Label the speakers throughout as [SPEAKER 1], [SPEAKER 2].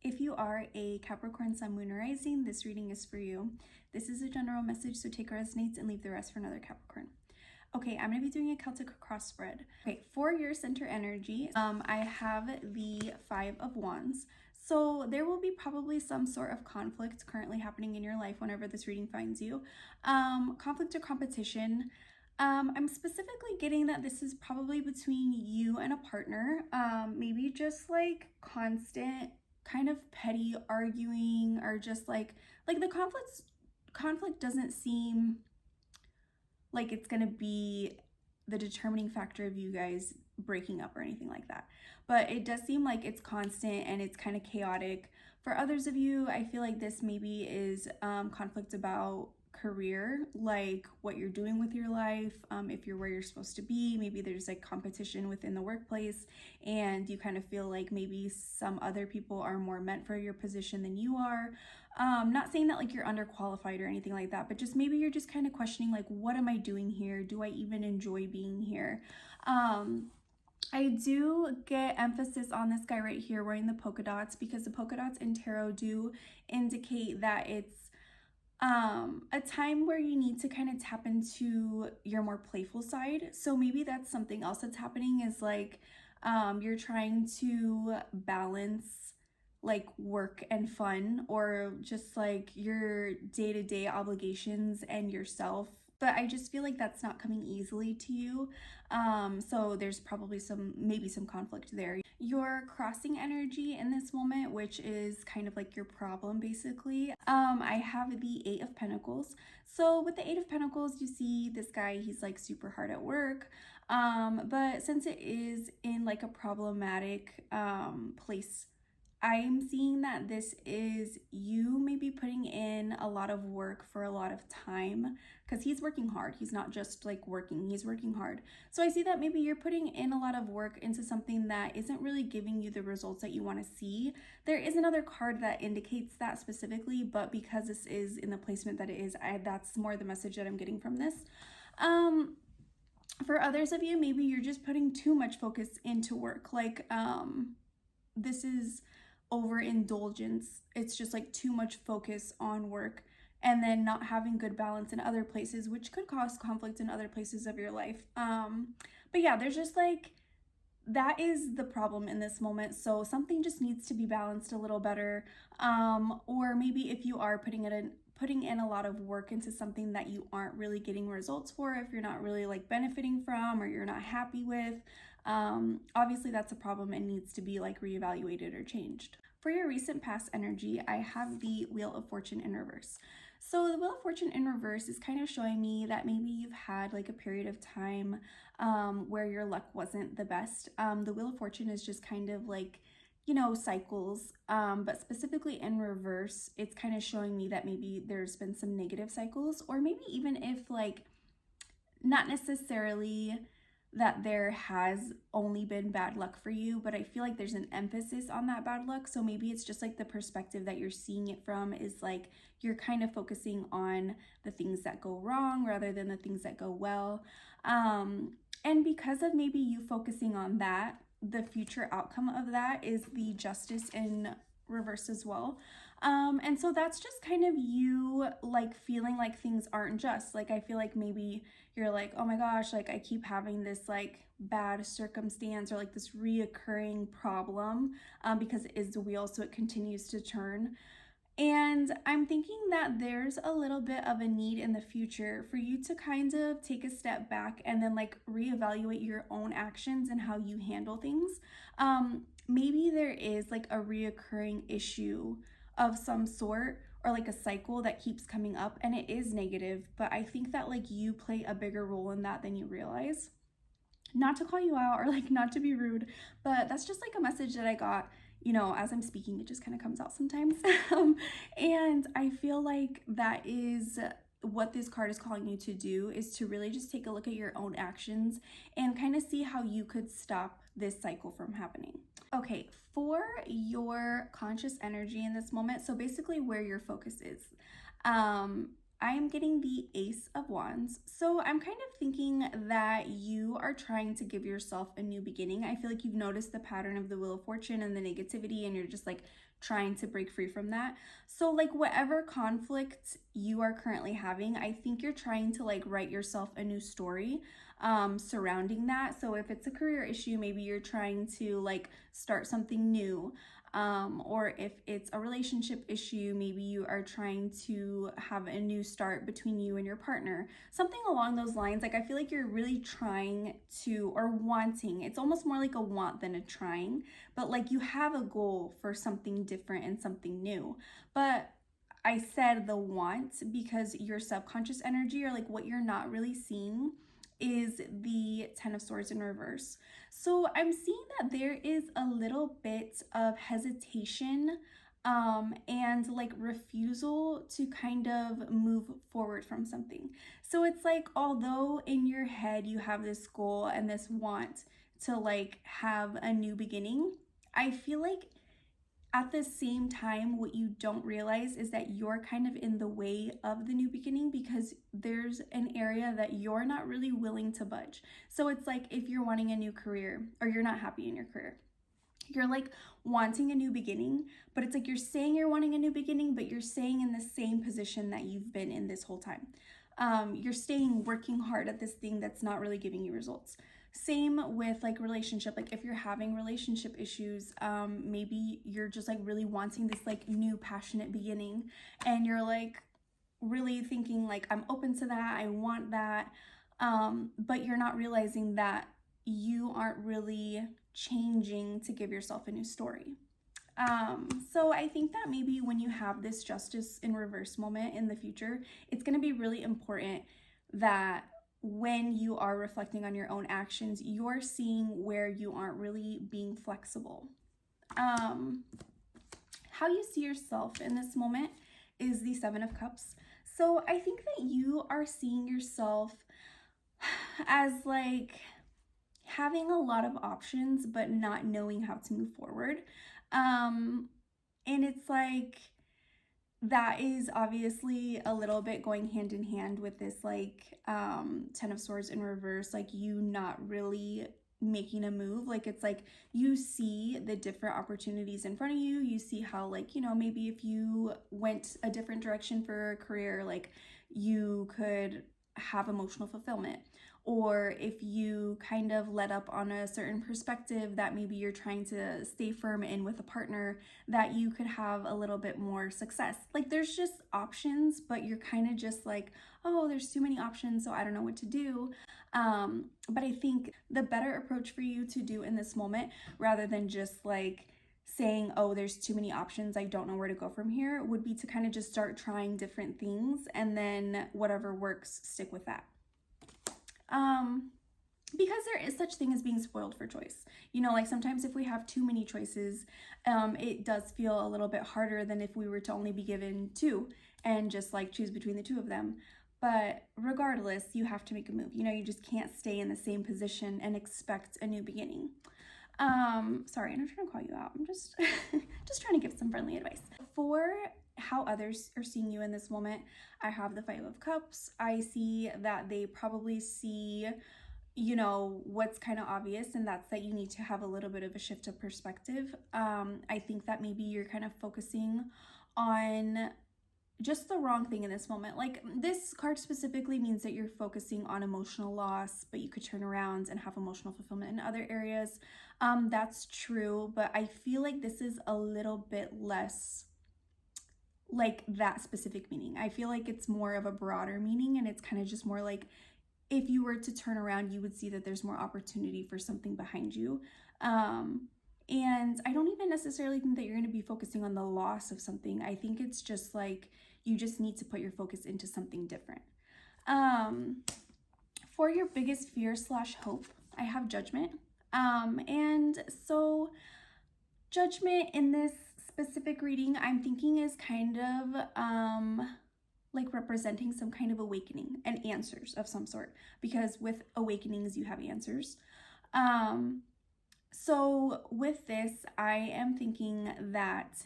[SPEAKER 1] If you are a Capricorn Sun, Moon, or Rising, this reading is for you. This is a general message, so take what resonates and leave the rest for another Capricorn. Okay, I'm going to be doing a Celtic cross spread. Okay, for your center energy, I have the Five of Wands. So there will be probably some sort of conflict currently happening in your life whenever this reading finds you. Conflict or competition. I'm specifically getting that this is probably between you and a partner. Maybe just like constant kind of petty arguing, or just like the conflict doesn't seem like it's gonna be the determining factor of you guys breaking up or anything like that. But it does seem like it's constant and it's kind of chaotic. For others of you, I feel like this maybe is conflict about career, like what you're doing with your life, if you're where you're supposed to be. Maybe there's like competition within the workplace and you kind of feel like maybe some other people are more meant for your position than you are. Not saying that like you're underqualified or anything like that, but just maybe you're just kind of questioning like, what am I doing here? Do I even enjoy being here? I do get emphasis on this guy right here wearing the polka dots, because the polka dots in tarot do indicate that it's a time where you need to kind of tap into your more playful side. So maybe that's something else that's happening, is like you're trying to balance like work and fun, or just like your day-to-day obligations and yourself. But I just feel like that's not coming easily to you. So there's probably maybe some conflict there. Your crossing energy in this moment, which is kind of like your problem basically. I have the Eight of Pentacles. So with the Eight of Pentacles, you see this guy, he's like super hard at work. But since it is in like a problematic place, I'm seeing that this is you maybe putting in a lot of work for a lot of time, because he's working hard. He's not just like working, he's working hard. So I see that maybe you're putting in a lot of work into something that isn't really giving you the results that you want to see. There is another card that indicates that specifically, but because this is in the placement that it is, that's more the message that I'm getting from this. For others of you, maybe you're just putting too much focus into work. Like this is overindulgence. It's just like too much focus on work and then not having good balance in other places, which could cause conflict in other places of your life. But yeah, there's just like, that is the problem in this moment. So something just needs to be balanced a little better. Or maybe if you are putting in a lot of work into something that you aren't really getting results for, if you're not really like benefiting from, or you're not happy with, obviously that's a problem and needs to be like reevaluated or changed. For your recent past energy, I have the Wheel of Fortune in reverse. So the Wheel of Fortune in reverse is kind of showing me that maybe you've had like a period of time where your luck wasn't the best. The Wheel of Fortune is just kind of like, you know, cycles, but specifically in reverse, it's kind of showing me that maybe there's been some negative cycles, or maybe even if like not necessarily that there has only been bad luck for you, but I feel like there's an emphasis on that bad luck. So maybe it's just like the perspective that you're seeing it from is like you're kind of focusing on the things that go wrong rather than the things that go well. And because of maybe you focusing on that, the future outcome of that is the Justice in reverse as well. And so that's just kind of you like feeling like things aren't just. Like I feel like maybe you're like, oh my gosh, like I keep having this like bad circumstance, or like this reoccurring problem, because it is the wheel, so it continues to turn. And I'm thinking that there's a little bit of a need in the future for you to kind of take a step back and then like reevaluate your own actions and how you handle things. Maybe there is like a reoccurring issue of some sort, or like a cycle that keeps coming up and it is negative, but I think that like you play a bigger role in that than you realize. Not to call you out or like not to be rude, but that's just like a message that I got. You know, as I'm speaking, it just kind of comes out sometimes. And I feel like that is what this card is calling you to do, is to really just take a look at your own actions and kind of see how you could stop this cycle from happening. Okay, for your conscious energy in this moment, so basically where your focus is. I am getting the Ace of Wands. So I'm kind of thinking that you are trying to give yourself a new beginning. I feel like you've noticed the pattern of the Wheel of Fortune and the negativity, and you're just like trying to break free from that. So like whatever conflict you are currently having, I think you're trying to like write yourself a new story surrounding that. So if it's a career issue, maybe you're trying to like start something new. Or if it's a relationship issue, maybe you are trying to have a new start between you and your partner. Something along those lines. Like I feel like you're really trying to, or wanting, it's almost more like a want than a trying, but like you have a goal for something different and something new. But I said the want because your subconscious energy, or like what you're not really seeing, is the Ten of Swords in reverse. So I'm seeing that there is a little bit of hesitation and like refusal to kind of move forward from something. So it's like, although in your head you have this goal and this want to like have a new beginning, I feel like at the same time, what you don't realize is that you're kind of in the way of the new beginning because there's an area that you're not really willing to budge. So it's like if you're wanting a new career or you're not happy in your career, you're like wanting a new beginning, but it's like you're saying you're wanting a new beginning, but you're staying in the same position that you've been in this whole time. You're staying working hard at this thing that's not really giving you results. Same with like relationship. Like if you're having relationship issues, maybe you're just like really wanting this like new passionate beginning, and you're like really thinking like, I'm open to that, I want that, but you're not realizing that you aren't really changing to give yourself a new story. So I think that maybe when you have this Justice in reverse moment in the future, it's going to be really important that when you are reflecting on your own actions, you're seeing where you aren't really being flexible. How you see yourself in this moment is the Seven of Cups. So I think that you are seeing yourself as like having a lot of options, but not knowing how to move forward. And it's like, that is obviously a little bit going hand in hand with this like Ten of Swords in reverse, like you not really making a move. Like it's like you see the different opportunities in front of you. You see how like, you know, maybe if you went a different direction for a career, like you could have emotional fulfillment. Or if you kind of let up on a certain perspective that maybe you're trying to stay firm in with a partner, that you could have a little bit more success. Like there's just options, but you're kind of just like, oh, there's too many options, so I don't know what to do. But I think the better approach for you to do in this moment, rather than just like saying, oh, there's too many options, I don't know where to go from here, would be to kind of just start trying different things, and then whatever works, stick with that. Because there is such thing as being spoiled for choice. You know, like sometimes if we have too many choices, it does feel a little bit harder than if we were to only be given two and just like choose between the two of them. But regardless, you have to make a move. You know, you just can't stay in the same position and expect a new beginning. Sorry, I'm not trying to call you out. I'm just just trying to give some friendly advice. For how others are seeing you in this moment, I have the Five of Cups. I see that they probably see, you know, what's kind of obvious, and that's that you need to have a little bit of a shift of perspective. I think that maybe you're kind of focusing on just the wrong thing in this moment. Like this card specifically means that you're focusing on emotional loss, but you could turn around and have emotional fulfillment in other areas. That's true, but I feel like this is a little bit less like that specific meaning. I feel like it's more of a broader meaning, and it's kind of just more like if you were to turn around, you would see that there's more opportunity for something behind you. And I don't even necessarily think that you're going to be focusing on the loss of something. I think it's just like you just need to put your focus into something different. For your biggest fear / hope, I have Judgment. And so Judgment in this specific reading, I'm thinking is kind of like representing some kind of awakening and answers of some sort, because with awakenings you have answers. So with this, I am thinking that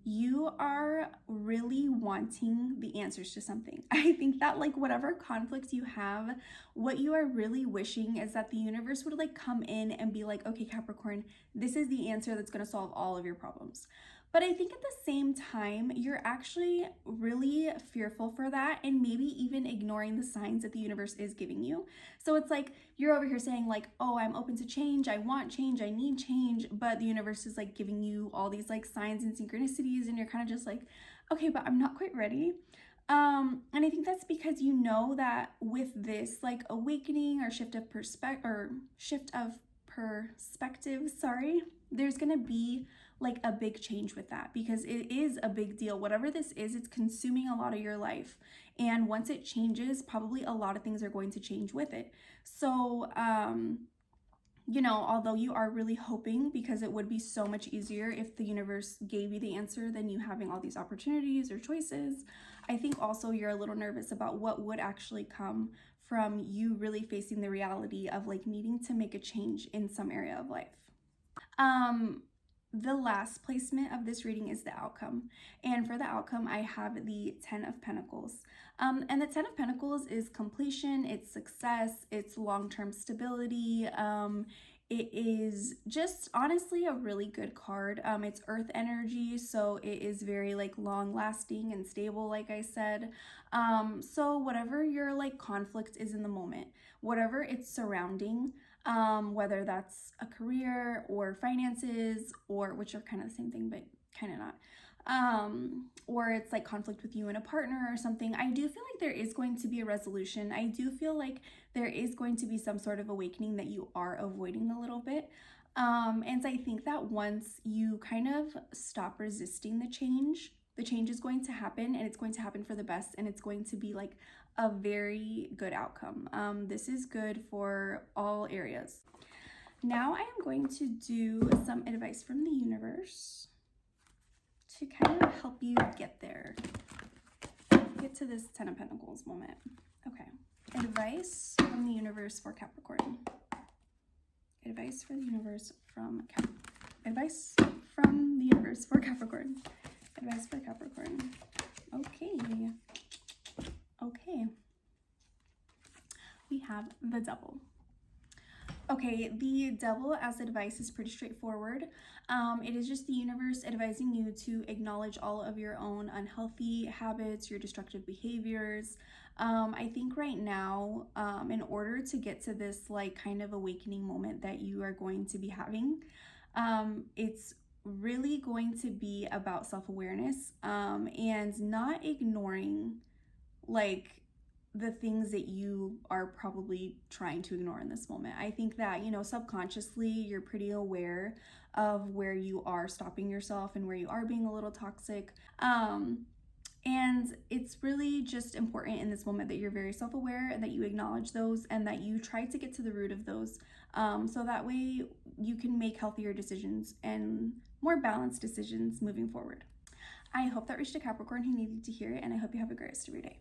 [SPEAKER 1] you are really wanting the answers to something. I think that like whatever conflicts you have, what you are really wishing is that the universe would like come in and be like, okay, Capricorn, this is the answer that's going to solve all of your problems. But I think at the same time, you're actually really fearful for that and maybe even ignoring the signs that the universe is giving you. So it's like you're over here saying like, oh, I'm open to change, I want change, I need change, but the universe is like giving you all these like signs and synchronicities and you're kind of just like, okay, but I'm not quite ready. And I think that's because you know that with this like awakening or shift of perspective, sorry, there's gonna be like a big change with that because it is a big deal. Whatever this is, it's consuming a lot of your life. And once it changes, probably a lot of things are going to change with it. So, you know, although you are really hoping, because it would be so much easier if the universe gave you the answer than you having all these opportunities or choices, I think also you're a little nervous about what would actually come from you really facing the reality of like needing to make a change in some area of life. The last placement of this reading is the outcome. And for the outcome, I have the 10 of Pentacles. And the 10 of Pentacles is completion, it's success, it's long-term stability. It is just honestly a really good card. It's earth energy, so it is very like long-lasting and stable, like I said. So whatever your like conflict is in the moment, whatever it's surrounding, whether that's a career or finances, or which are kind of the same thing, but kind of not. Or it's like conflict with you and a partner or something. I do feel like there is going to be a resolution. I do feel like there is going to be some sort of awakening that you are avoiding a little bit. And I think that once you kind of stop resisting the change is going to happen and it's going to happen for the best and it's going to be like a very good outcome. This is good for all areas. Now I am going to do some advice from the universe to kind of help you get there. Get to this 10 of Pentacles moment. Okay. Advice from the universe for Capricorn. Advice for the universe from Advice from the universe for Capricorn. Advice for Capricorn. Okay. Okay. We have the Devil. Okay, the Devil as advice is pretty straightforward. It is just the universe advising you to acknowledge all of your own unhealthy habits, your destructive behaviors. I think right now, in order to get to this like kind of awakening moment that you are going to be having, it's really going to be about self-awareness, and not ignoring like the things that you are probably trying to ignore in this moment. I think that, you know, subconsciously you're pretty aware of where you are stopping yourself and where you are being a little toxic. And it's really just important in this moment that you're very self-aware and that you acknowledge those and that you try to get to the root of those, so that way you can make healthier decisions and more balanced decisions moving forward. I hope that reached a Capricorn who needed to hear it, and I hope you have a great rest of your day.